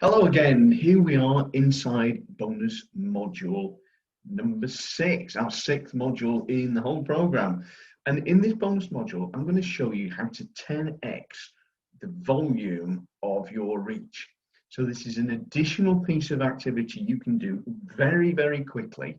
Hello again. Here we are inside bonus module number 6, our 6th module in the whole program. And in this bonus module, I'm going to show you how to 10x the volume of your reach. So this is an additional piece of activity you can do very, very quickly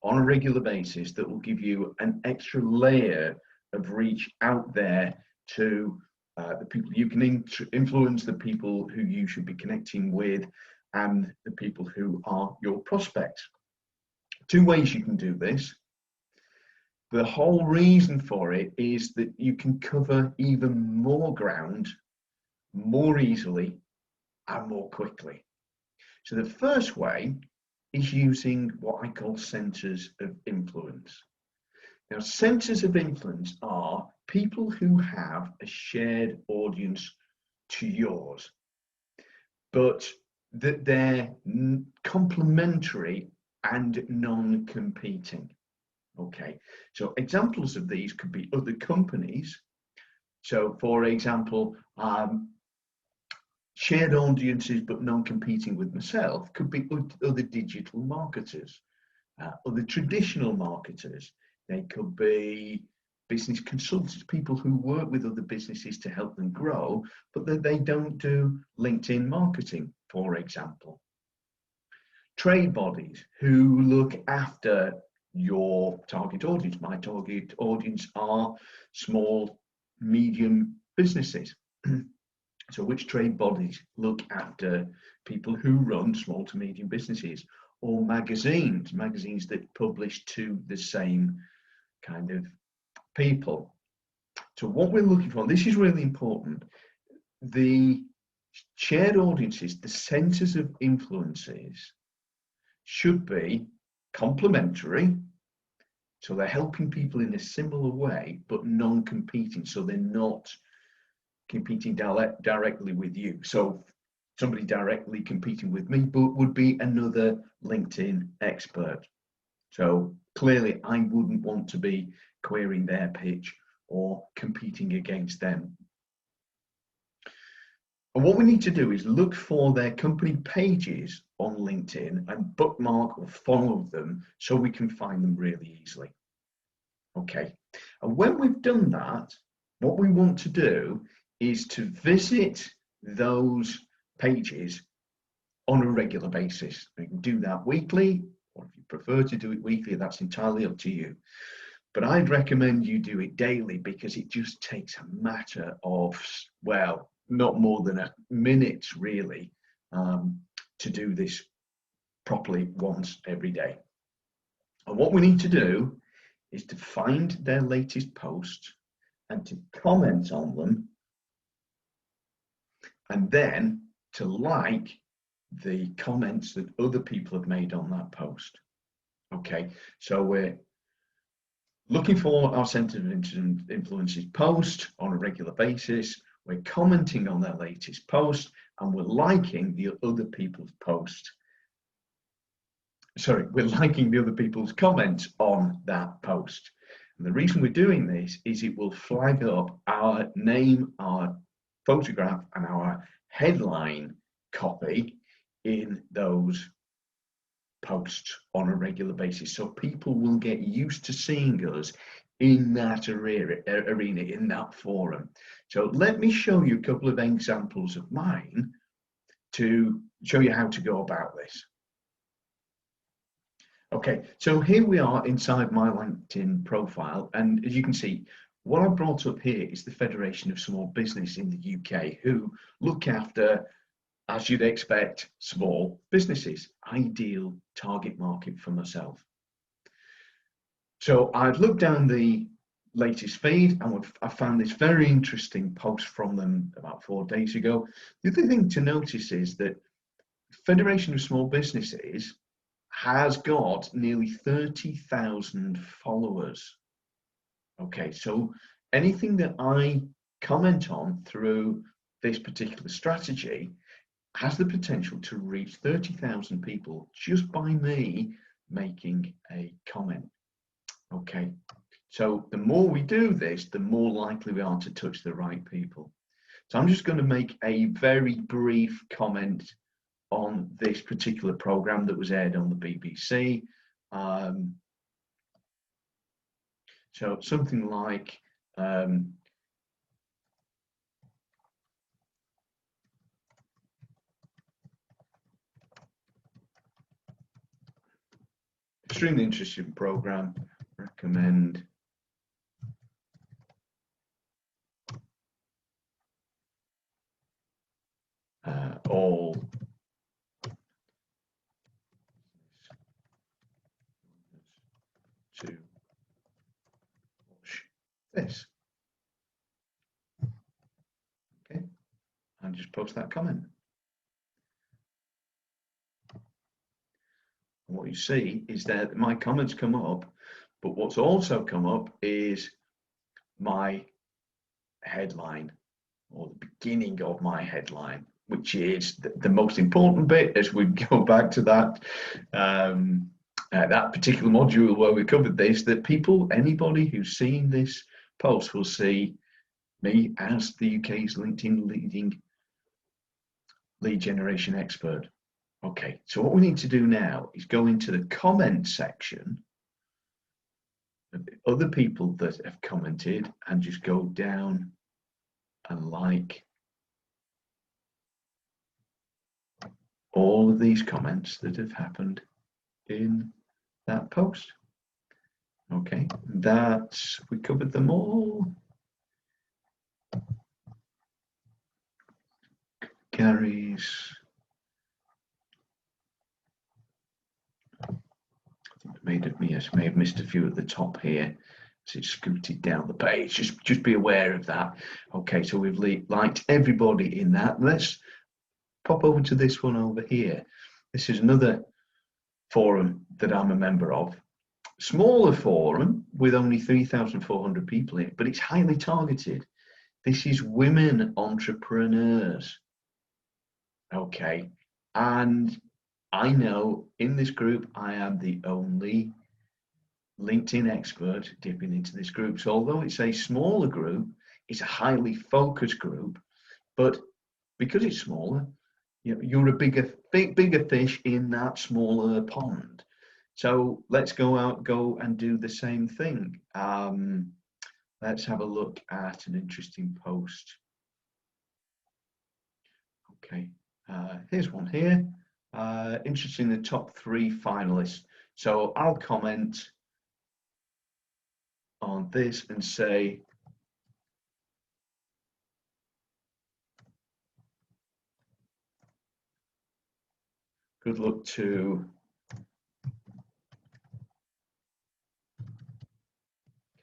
on a regular basis that will give you an extra layer of reach out there to the people you can influence, the people who you should be connecting with, and the people who are your prospects. Two ways you can do this. The whole reason for it is that you can cover even more ground more easily and more quickly. So the first way is using what I call centers of influence. Now, centers of influence are people who have a shared audience to yours, but that they're complementary and non-competing. Okay, so examples of these could be other companies. So, for example, shared audiences but non-competing with myself could be other digital marketers, other traditional marketers. They could be business consultants, people who work with other businesses to help them grow, but that they don't do LinkedIn marketing, for example. Trade bodies who look after your target audience. My target audience are small, medium businesses. So which trade bodies look after people who run small to medium businesses? Or magazines that publish to the same kind of people. So what we're looking for, this is really important, the shared audiences, the centers of influences should be complementary. So they're helping people in a similar way, but non-competing. So they're not competing directly with you. So somebody directly competing with me would be another LinkedIn expert. So clearly I wouldn't want to be querying their pitch or competing against them. And what we need to do is look for their company pages on LinkedIn and bookmark or follow them so we can find them really easily. Okay, and when we've done that, what we want to do is to visit those pages on a regular basis. We can do that weekly, or if you prefer to do it weekly, that's entirely up to you. But I'd recommend you do it daily because it just takes a matter of, well, not more than a minute really, to do this properly once every day. And what we need to do is to find their latest post and to comment on them, and then to like the comments that other people have made on that post. Okay, so we're looking for our center of influences post on a regular basis. We're commenting on their latest post and we're liking the other people's post. Sorry, we're liking the other people's comments on that post. And the reason we're doing this is it will flag up our name, our photograph, and our headline copy in those posts on a regular basis. So people will get used to seeing us in that arena, in that forum. So let me show you a couple of examples of mine to show you how to go about this. Okay, so here we are inside my LinkedIn profile, and as you can see, what I brought up here is the Federation of Small Business in the UK, who look after, as you'd expect, small businesses, ideal target market for myself. So I've looked down the latest feed and I found this very interesting post from them about 4 days ago. The other thing to notice is that Federation of Small Businesses has got nearly 30,000 followers. Okay, so anything that I comment on through this particular strategy has the potential to reach 30,000 people just by me making a comment. Okay, so the more we do this, the more likely we are to touch the right people. So I'm just going to make a very brief comment on this particular program that was aired on the BBC. So something like extremely interesting program, recommend all to watch this. Okay, and just post that comment. And what you see is that my comments come up, but what's also come up is my headline, or the beginning of my headline, which is the most important bit as we go back to that that particular module where we covered this, that people, anybody who's seen this post will see me as the UK's LinkedIn leading lead generation expert. Okay, so what we need to do now is go into the comment section of the other people that have commented and just go down and like all of these comments that have happened in that post. Okay, that's, we covered them all. Gary's, I think I may have missed a few at the top here. So it's scooted down the page. Just be aware of that. Okay, so we've liked everybody in that. Let's pop over to this one over here. This is another forum that I'm a member of. Smaller forum with only 3,400 people in it, but it's highly targeted. This is women entrepreneurs. Okay, and I know in this group I am the only LinkedIn expert dipping into this group. So although it's a smaller group, it's a highly focused group, but because it's smaller, you're a bigger fish in that smaller pond. So let's go and do the same thing. Let's have a look at an interesting post. Okay, here's one here. Interesting, the top 3 finalists. So I'll comment on this and say, good luck to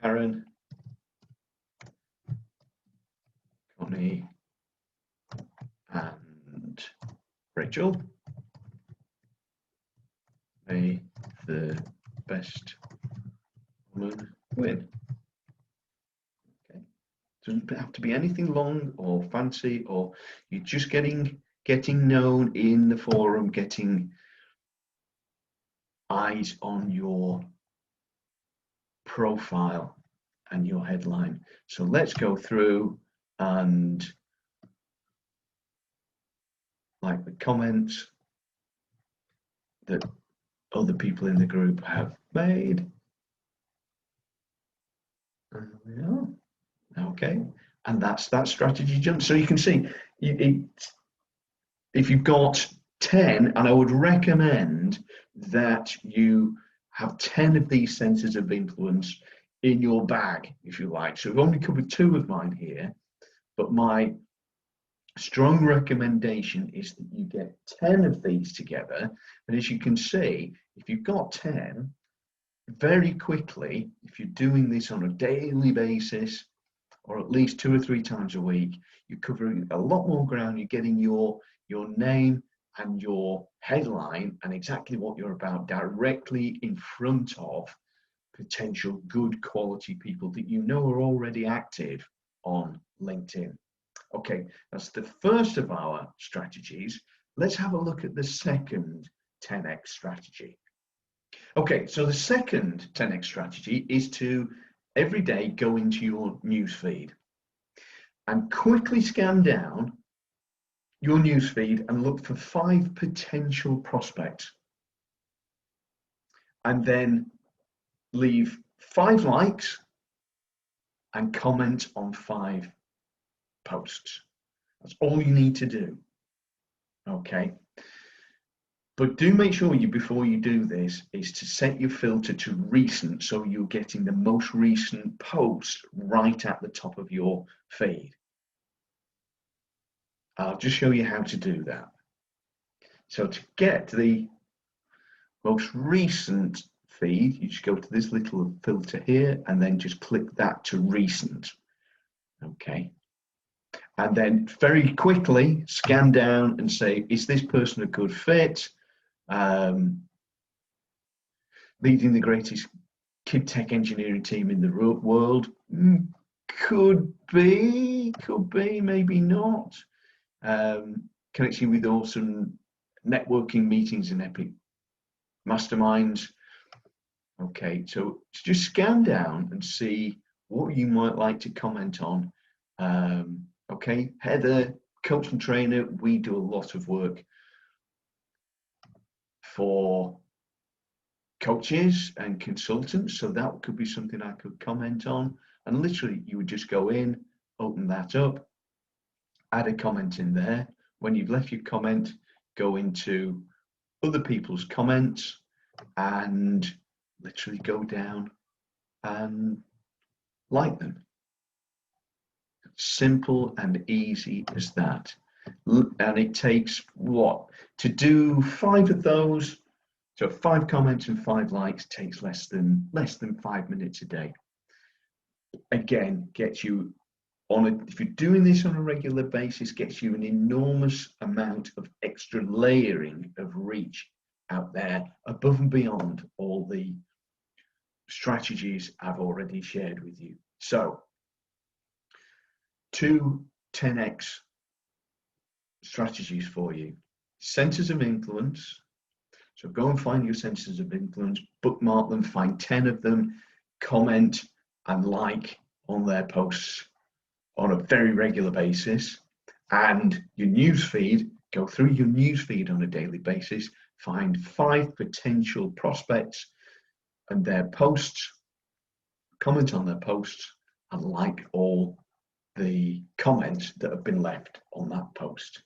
Karen, Connie, and Rachel. May the best woman win. Okay, doesn't have to be anything long or fancy, or you're just getting known in the forum, getting eyes on your profile and your headline. So let's go through and like the comments that other people in the group have made. There we are. Okay, and that's that strategy jump. So you can see if you've got 10, and I would recommend that you have 10 of these centers of influence in your bag, if you like. So we've only covered 2 of mine here, but my strong recommendation is that you get 10 of these together. And as you can see, if you've got 10, very quickly, if you're doing this on a daily basis, or at least 2 or 3 times a week, you're covering a lot more ground. You're getting your name and your headline and exactly what you're about directly in front of potential good quality people that you know are already active on LinkedIn. Okay, that's the first of our strategies. Let's have a look at the second 10x strategy. Okay, so the second 10x strategy is to every day go into your newsfeed and quickly scan down your newsfeed and look for 5 potential prospects, and then leave 5 likes and comment on 5 posts. That's all you need to do. Okay. But do make sure before you do this, is to set your filter to recent, so you're getting the most recent posts right at the top of your feed. I'll just show you how to do that. So to get the most recent feed, you just go to this little filter here and then just click that to recent. Okay. And then very quickly scan down and say, is this person a good fit? Leading the greatest kid tech engineering team in the world? Could be, maybe not. Connecting with awesome networking meetings and epic masterminds. Okay, so just scan down and see what you might like to comment on. Okay, Heather, coach and trainer, we do a lot of work for coaches and consultants, so that could be something I could comment on. And literally, you would just go in, open that up, add a comment in there. When you've left your comment, go into other people's comments and literally go down and like them. Simple and easy as that. And it takes what? To do 5 of those, so 5 comments and 5 likes takes less than 5 minutes a day. Again, gets you on if you're doing this on a regular basis, gets you an enormous amount of extra layering of reach out there above and beyond all the strategies I've already shared with you. So 2 10x strategies for you. Centers of influence. So go and find your centers of influence, bookmark them, find 10 of them, comment and like on their posts on a very regular basis. And your newsfeed, go through your newsfeed on a daily basis, find 5 potential prospects and their posts, comment on their posts, and like all the comments that have been left on that post.